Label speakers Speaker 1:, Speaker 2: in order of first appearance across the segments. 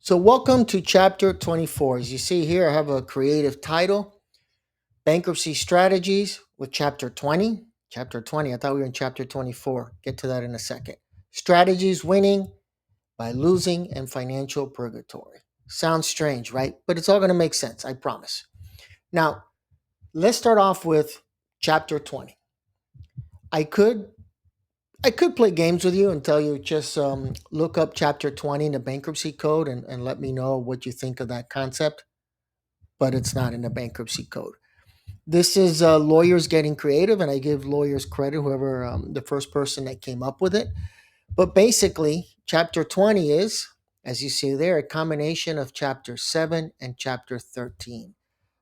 Speaker 1: So, welcome to chapter 24. As you see here, I have a creative title, Bankruptcy Strategies with chapter 20. Chapter 20, I thought we were in chapter 24. Get to that in a second. Strategies winning by losing and financial purgatory. Sounds strange, right? But it's all going to make sense, I promise. Now, let's start off with chapter 20. I could I could play games with you and tell you just look up chapter 20 in the bankruptcy code and let me know what you think of that concept, but it's not in the bankruptcy code. This is lawyers getting creative, and I give lawyers credit, whoever the first person that came up with it. But basically, chapter 20 is, as you see there, a combination of chapter 7 and chapter 13.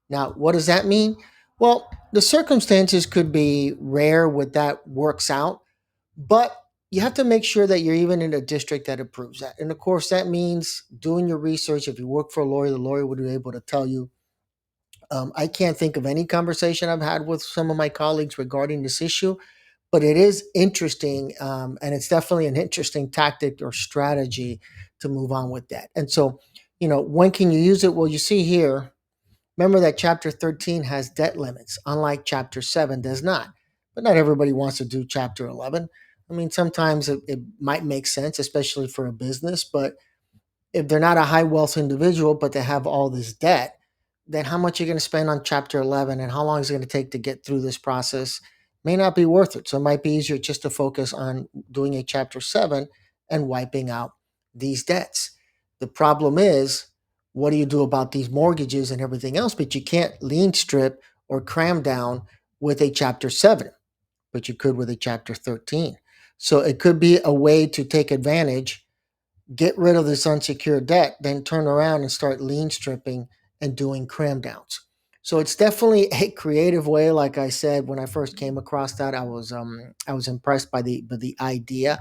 Speaker 1: Now, what does that mean? Well, the circumstances could be rare what that works out, but you have to make sure that you're even in a district that approves that. And of course, that means doing your research. If you work for a lawyer, the lawyer would be able to tell you. I can't think of any conversation I've had with some of my colleagues regarding this issue, but it is interesting, and it's definitely an interesting tactic or strategy to move on with that. And so, when can you use it? Well, you see here, remember that chapter 13 has debt limits, unlike chapter 7 does not. But not everybody wants to do chapter 11. I mean, sometimes it might make sense, especially for a business, but if they're not a high wealth individual, but they have all this debt, then how much you're going to spend on chapter 11 and how long is it going to take to get through this process may not be worth it. So it might be easier just to focus on doing a chapter 7 and wiping out these debts. The problem is, what do you do about these mortgages and everything else? But you can't lien strip or cram down with a chapter 7, but you could with a chapter 13. So it could be a way to take advantage, get rid of this unsecured debt, then turn around and start lien stripping and doing cram downs. So it's definitely a creative way. Like I said, when I first came across that, I was impressed by the idea.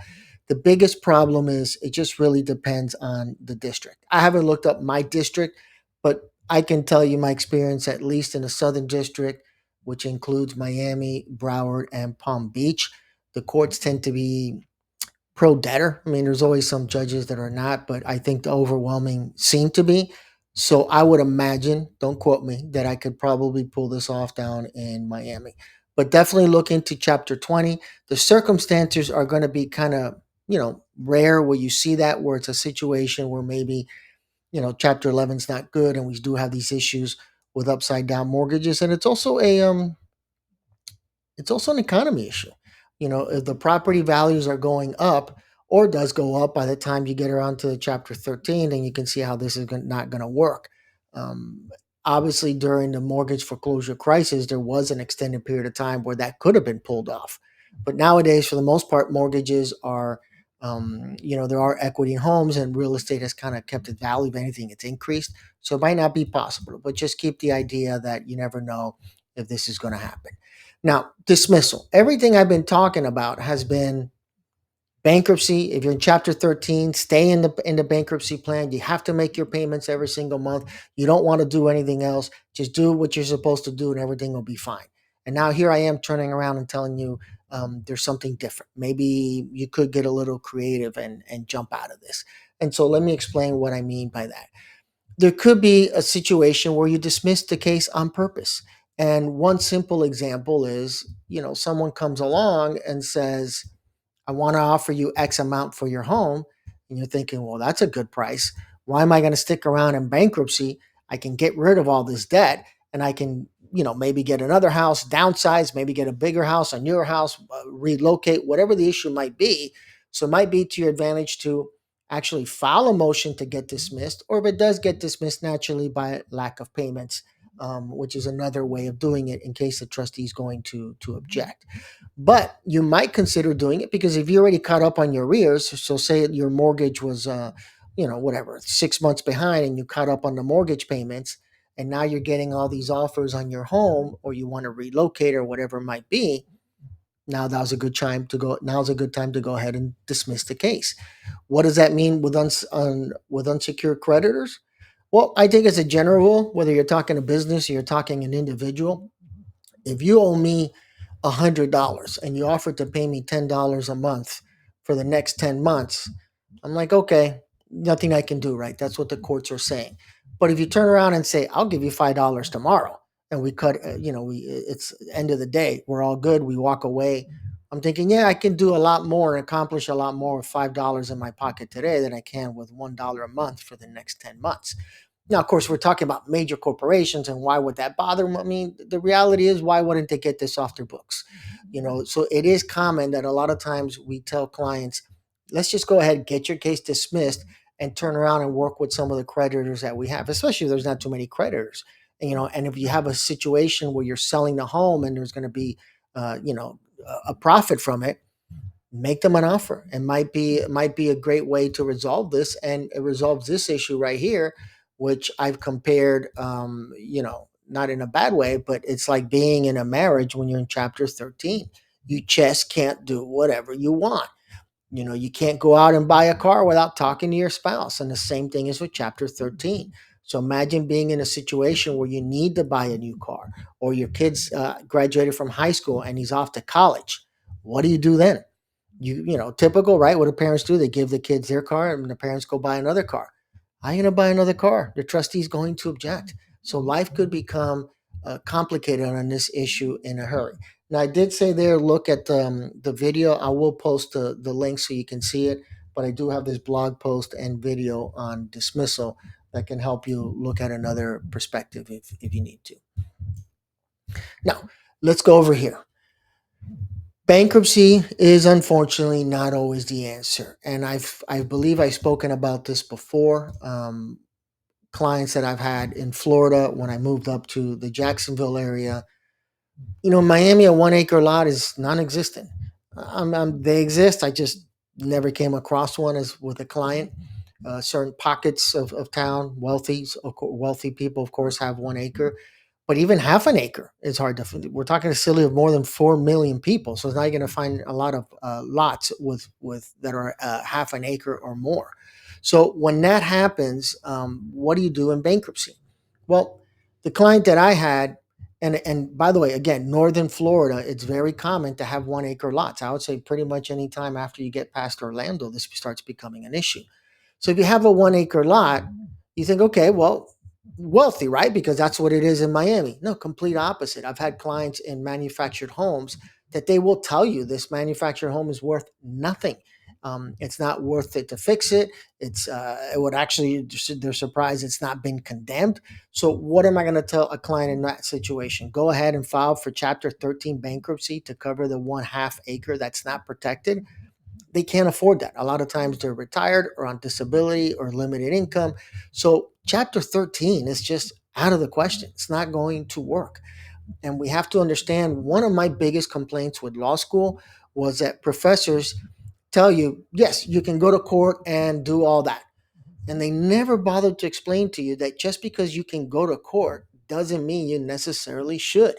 Speaker 1: The biggest problem is it just really depends on the district. I haven't looked up my district, but I can tell you my experience, at least in the Southern District, which includes Miami, Broward, and Palm Beach. The courts tend to be pro debtor. I mean, there's always some judges that are not, but I think the overwhelming seem to be. So I would imagine, don't quote me, that I could probably pull this off down in Miami. But definitely look into chapter 20. The circumstances are going to be kind of, rare where you see that, where it's a situation where maybe, chapter 11 is not good and we do have these issues with upside down mortgages. And it's also an economy issue. If the property values are going up or does go up by the time you get around to chapter 13, then you can see how this is not going to work. Um, Obviously, during the mortgage foreclosure crisis, there was an extended period of time where that could have been pulled off. But nowadays, for the most part, mortgages are, there are equity in homes and real estate has kind of kept its value. If anything, it's increased. So it might not be possible, but just keep the idea that you never know if this is going to happen. Now, dismissal. Everything I've been talking about has been bankruptcy. If you're in chapter 13, stay in the bankruptcy plan. You have to make your payments every single month. You don't want to do anything else. Just do what you're supposed to do and everything will be fine. And now here I am turning around and telling you there's something different. Maybe you could get a little creative and jump out of this. And so let me explain what I mean by that. There could be a situation where you dismiss the case on purpose. And one simple example is, someone comes along and says, I want to offer you X amount for your home. And you're thinking, well, that's a good price. Why am I going to stick around in bankruptcy? I can get rid of all this debt and I can, maybe get another house, downsize, maybe get a bigger house, a newer house, relocate, whatever the issue might be. So it might be to your advantage to actually file a motion to get dismissed, or if it does get dismissed naturally by lack of payments, which is another way of doing it in case the trustee is going to object. But you might consider doing it because if you're already caught up on your arrears, so say your mortgage was, whatever, 6 months behind and you caught up on the mortgage payments, and now you're getting all these offers on your home, or you want to relocate or whatever it might be. Now now's a good time to go. Now's a good time to go ahead and dismiss the case. What does that mean with unsecured creditors? Well, I think as a general rule, whether you're talking a business or you're talking an individual, if you owe me $100 and you offer to pay me $10 a month for the next 10 months, I'm like, okay, nothing I can do, right? That's what the courts are saying. But if you turn around and say, I'll give you $5 tomorrow, and we cut, it's end of the day, we're all good, we walk away. I'm thinking, yeah, I can do a lot more and accomplish a lot more with $5 in my pocket today than I can with $1 a month for the next 10 months. Now, of course, we're talking about major corporations, and why would that bother them? I mean, the reality is, why wouldn't they get this off their books? So it is common that a lot of times we tell clients, let's just go ahead, get your case dismissed, and turn around and work with some of the creditors that we have, especially if there's not too many creditors. And if you have a situation where you're selling the home and there's going to be, a profit from it, make them an offer. It might be a great way to resolve this, and it resolves this issue right here, which I've compared, not in a bad way, but it's like being in a marriage when you're in chapter 13. You just can't do whatever you want. You can't go out and buy a car without talking to your spouse, and the same thing is with chapter 13. So imagine being in a situation where you need to buy a new car, or your kids graduated from high school and he's off to college. What do you do then? Typical, right? What do parents do? They give the kids their car and the parents go buy another car. How are you going to buy another car? The trustee's going to object. So life could become complicated on this issue in a hurry. Now, I did say there, look at the video. I will post the link so you can see it, but I do have this blog post and video on dismissal that can help you look at another perspective if you need to. Now, let's go over here. Bankruptcy is unfortunately not always the answer, and I believe I've spoken about this before. Clients that I've had in Florida when I moved up to the Jacksonville area. Miami, a 1 acre lot is non-existent. They exist. I just never came across one as with a client. Certain pockets of town, wealthy people, of course, have 1 acre, but even half an acre is hard to find. We're talking a city of more than 4 million people, so it's not going to find a lot of lots with that are half an acre or more. So when that happens, what do you do in bankruptcy? Well, the client that I had, and by the way, again, northern Florida, it's very common to have 1 acre lots. I would say pretty much any time after you get past Orlando, this starts becoming an issue. So if you have a 1 acre lot, you think, okay, well, wealthy, right? Because that's what it is in Miami. No, complete opposite. I've had clients in manufactured homes that they will tell you this manufactured home is worth nothing. It's not worth it to fix it. It would actually, they're surprised it's not been condemned. So what am I going to tell a client in that situation? Go ahead and file for Chapter 13 bankruptcy to cover the 1/2 acre that's not protected. They can't afford that. A lot of times they're retired or on disability or limited income. So Chapter 13 is just out of the question. It's not going to work. And we have to understand, one of my biggest complaints with law school was that professors tell you, yes, you can go to court and do all that. And they never bothered to explain to you that just because you can go to court doesn't mean you necessarily should.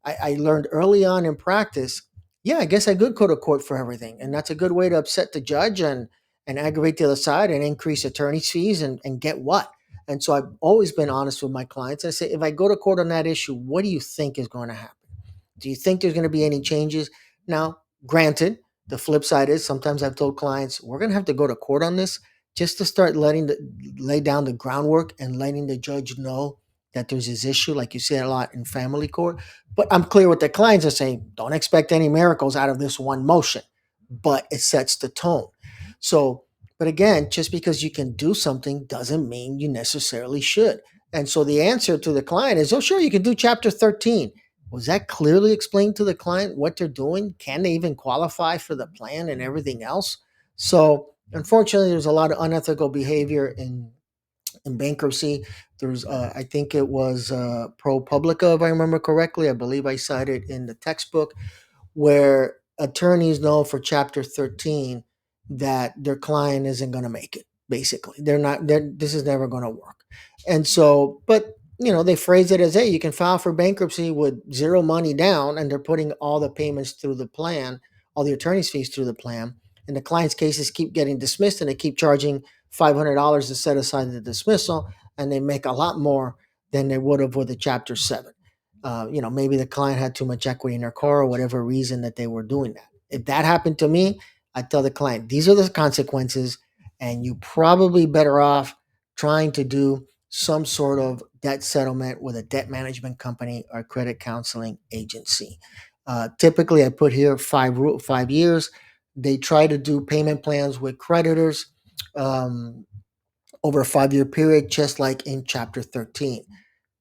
Speaker 1: I learned early on in practice, yeah, I guess I could go to court for everything. And that's a good way to upset the judge and aggravate the other side and increase attorney's fees and get what? And so I've always been honest with my clients. I say, if I go to court on that issue, what do you think is going to happen? Do you think there's going to be any changes? Now, granted, the flip side is sometimes I've told clients, we're going to have to go to court on this just to start lay down the groundwork and letting the judge know that there's this issue, like you say a lot in family court. But I'm clear with the clients are saying, don't expect any miracles out of this one motion, but it sets the tone. So, but again, just because you can do something doesn't mean you necessarily should. And so the answer to the client is, oh, sure, you can do Chapter 13. Was that clearly explained to the client what they're doing? Can they even qualify for the plan and everything else? So, unfortunately, there's a lot of unethical behavior in bankruptcy. There's, I think it was ProPublica, if I remember correctly. I believe I cited in the textbook where attorneys know for Chapter 13 that their client isn't going to make it. Basically, they're not. This is never going to work. And so, but they phrase it as, hey, you can file for bankruptcy with zero money down, and they're putting all the payments through the plan, all the attorney's fees through the plan, and the client's cases keep getting dismissed, and they keep charging $500 to set aside the dismissal, and they make a lot more than they would have with a Chapter 7. Maybe the client had too much equity in their car or whatever reason that they were doing that. If that happened to me, I tell the client, these are the consequences, and you probably better off trying to do some sort of debt settlement with a debt management company or credit counseling agency. Typically, I put here 5 years. They try to do payment plans with creditors um, over a 5 year period, just like in Chapter 13.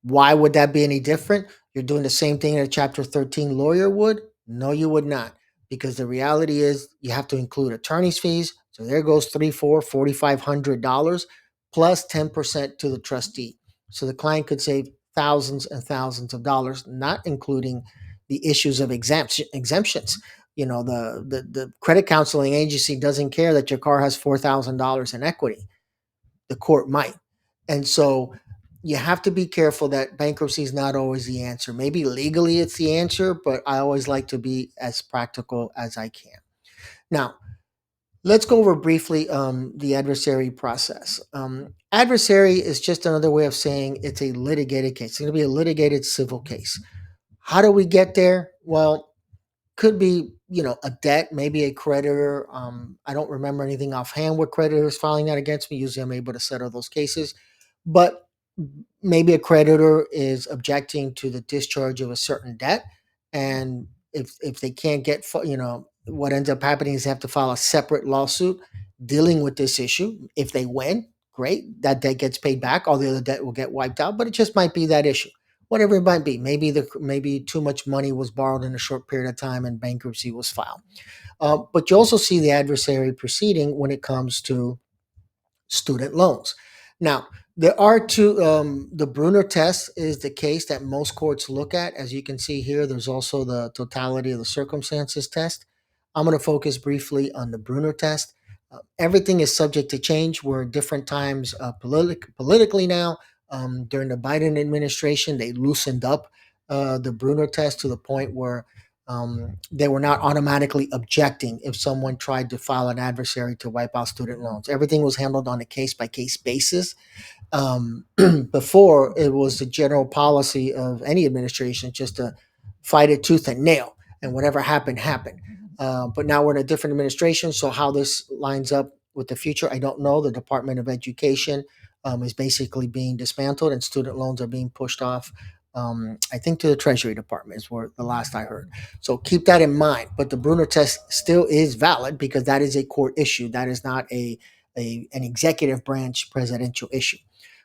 Speaker 1: Why would that be any different? You're doing the same thing that a Chapter 13 lawyer would? No, you would not. Because the reality is you have to include attorney's fees. So there goes three, four, $4,500 plus 10% to the trustee. So the client could save thousands and thousands of dollars, not including the issues of exemptions. The credit counseling agency doesn't care that your car has $4,000 in equity. The court might. And so you have to be careful that bankruptcy is not always the answer. Maybe legally it's the answer, but I always like to be as practical as I can. Now, let's go over briefly the adversary process. Adversary is just another way of saying it's a litigated case. It's going to be a litigated civil case. How do we get there? Well, could be a debt, maybe a creditor. I don't remember anything offhand with creditors filing that against me. Usually I'm able to settle those cases, but maybe a creditor is objecting to the discharge of a certain debt, and if they can't get what ends up happening is they have to file a separate lawsuit dealing with this issue. If they win, great, that debt gets paid back, all the other debt will get wiped out, but it just might be that issue, whatever it might be. Maybe too much money was borrowed in a short period of time and bankruptcy was filed. But you also see the adversary proceeding when it comes to student loans. Now, there are two. The Bruner test is the case that most courts look at. As you can see here, there's also the totality of the circumstances test. I'm going to focus briefly on the Bruner test. Everything is subject to change. We're at different times politically now. During the Biden administration, they loosened up the Bruner test to the point where they were not automatically objecting if someone tried to file an adversary to wipe out student loans. Everything was handled on a case by case basis. Before, it was the general policy of any administration just to fight it tooth and nail, and whatever happened, happened. But now we're in a different administration, so how this lines up with the future, I don't know. The Department of Education is basically being dismantled, and student loans are being pushed off. I think to the Treasury Department is where the last I heard. So keep that in mind. But the Bruner test still is valid because that is a court issue. That is not an executive branch presidential issue.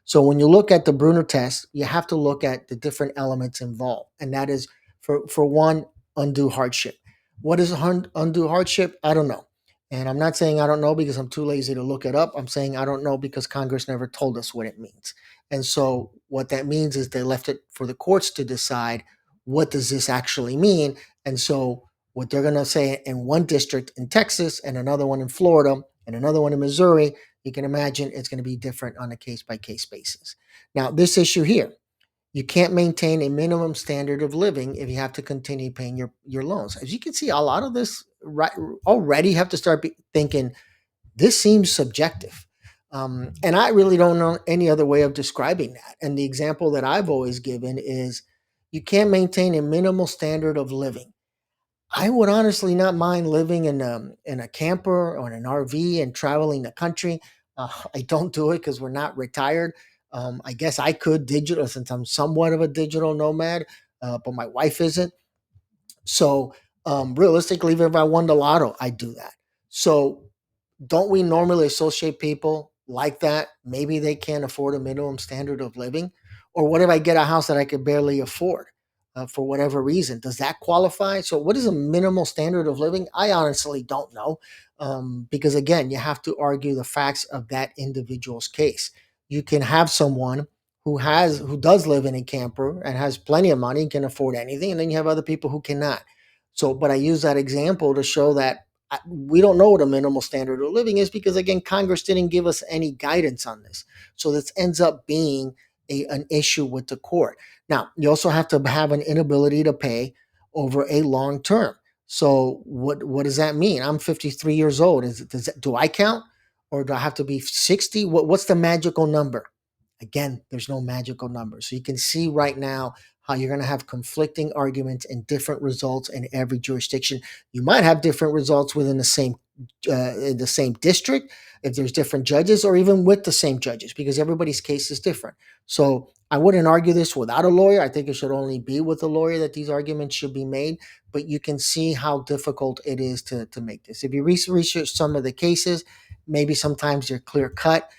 Speaker 1: So when you look at the Bruner test, you have to look at the different elements involved, and that is for one, undue hardship. What is undue hardship? I don't know. And I'm not saying I don't know because I'm too lazy to look it up. I'm saying I don't know because Congress never told us what it means. And so what that means is they left it for the courts to decide what does this actually mean. And so what they're going to say in one district in Texas and another one in Florida and another one in Missouri, you can imagine it's going to be different on a case by case basis. Now, this issue here, you can't maintain a minimum standard of living if you have to continue paying your loans. As you can see, a lot of this already have to start thinking, this seems subjective. And I really don't know any other way of describing that. And the example that I've always given is you can't maintain a minimal standard of living. I would honestly not mind living in a camper or in an RV and traveling the country. I don't do it because we're not retired. I guess I could digital since I'm somewhat of a digital nomad, but my wife isn't. So realistically, even if I won the lotto, I'd do that. So don't we normally associate people like that? Maybe they can't afford a minimum standard of living. Or what if I get a house that I could barely afford for whatever reason? Does that qualify? So, what is a minimal standard of living? I honestly don't know. Because again, you have to argue the facts of that individual's case. You can have someone who does live in a camper and has plenty of money, can afford anything, and then you have other people who cannot. So, but I use that example to show that we don't know what a minimal standard of living is because again Congress didn't give us any guidance on this, so this ends up being an issue with the court. Now you also have to have an inability to pay over a long term. So what does that mean? I'm 53 years old. Do I count, or do I have to be 60? What's the magical number? Again, there's no magical number. So you can see right now how you're going to have conflicting arguments and different results in every jurisdiction. You might have different results within the same district, if there's different judges, or even with the same judges, because everybody's case is different. So I wouldn't argue this without a lawyer. I think it should only be with a lawyer that these arguments should be made. But you can see how difficult it is to make this. If you research some of the cases, maybe sometimes they're clear cut.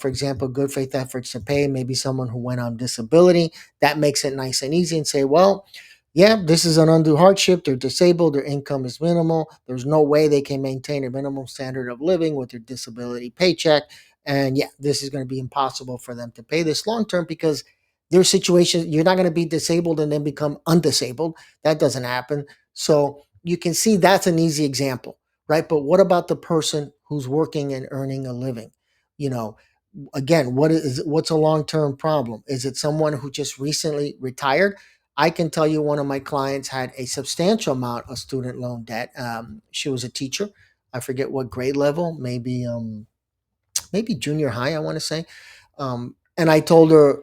Speaker 1: For example, good faith efforts to pay, maybe someone who went on disability. That makes it nice and easy and say, well, yeah, this is an undue hardship. They're disabled. Their income is minimal. There's no way they can maintain a minimum standard of living with their disability paycheck. And yeah, this is going to be impossible for them to pay this long term because their situation, you're not going to be disabled and then become undisabled. That doesn't happen. So you can see that's an easy example, right? But what about the person who's working and earning a living? You know, again, what's a long-term problem? Is it someone who just recently retired? I can tell you one of my clients had a substantial amount of student loan debt. She was a teacher. I forget what grade level, maybe junior high, I want to say. And I told her,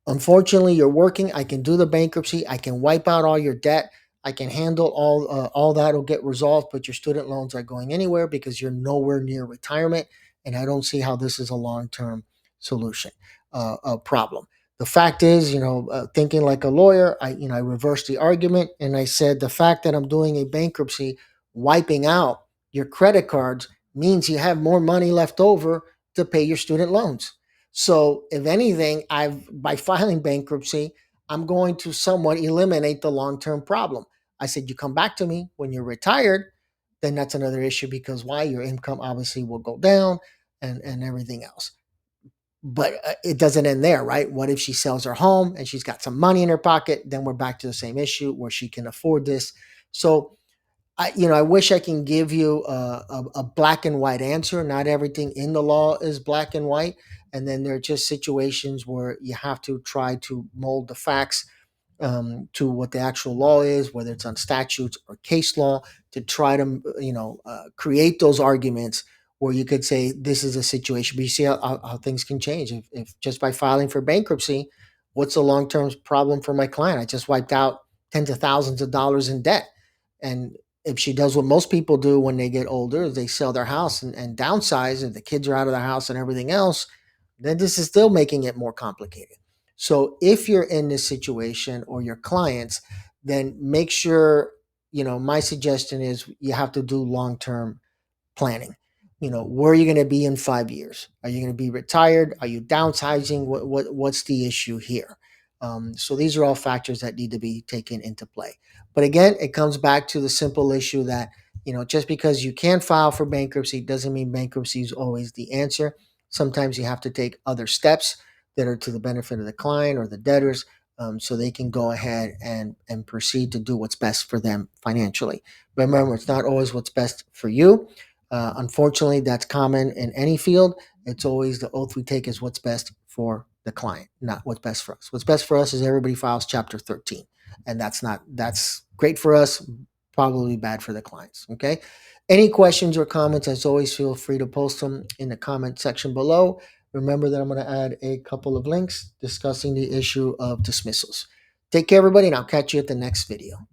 Speaker 1: unfortunately, you're working. I can do the bankruptcy. I can wipe out all your debt. I can handle all that will get resolved, but your student loans are going anywhere because you're nowhere near retirement. And I don't see how this is a long-term solution, problem. The fact is, thinking like a lawyer, I reversed the argument and I said the fact that I'm doing a bankruptcy, wiping out your credit cards means you have more money left over to pay your student loans. So if anything, by filing bankruptcy, I'm going to somewhat eliminate the long-term problem. I said, you come back to me when you're retired, then that's another issue because why? Your income obviously will go down and everything else. But it doesn't end there, right? What if she sells her home and she's got some money in her pocket? Then we're back to the same issue where she can afford this. So I wish I can give you a black and white answer. Not everything in the law is black and white. And then there are just situations where you have to try to mold the facts to what the actual law is, whether it's on statutes or case law, to try to create those arguments where you could say this is a situation. But you see how things can change. If just by filing for bankruptcy, what's the long term problem for my client? I just wiped out tens of thousands of dollars in debt, and if she does what most people do when they get older, they sell their house and downsize, and the kids are out of the house and everything else, then this is still making it more complicated. So if you're in this situation or your clients, then make sure, my suggestion is you have to do long-term planning. Where are you going to be in 5 years? Are you going to be retired? Are you downsizing? What's the issue here? So these are all factors that need to be taken into play. But again, it comes back to the simple issue that just because you can file for bankruptcy doesn't mean bankruptcy is always the answer. Sometimes you have to take other steps that are to the benefit of the client or the debtors, so they can go ahead and proceed to do what's best for them financially. Remember, it's not always what's best for you. Unfortunately, that's common in any field. It's always the oath we take is what's best for the client, not what's best for us. What's best for us is everybody files Chapter 13, and that's great for us, probably bad for the clients. Okay. Any questions or comments? As always, feel free to post them in the comment section below. Remember that I'm going to add a couple of links discussing the issue of dismissals. Take care, everybody, and I'll catch you at the next video.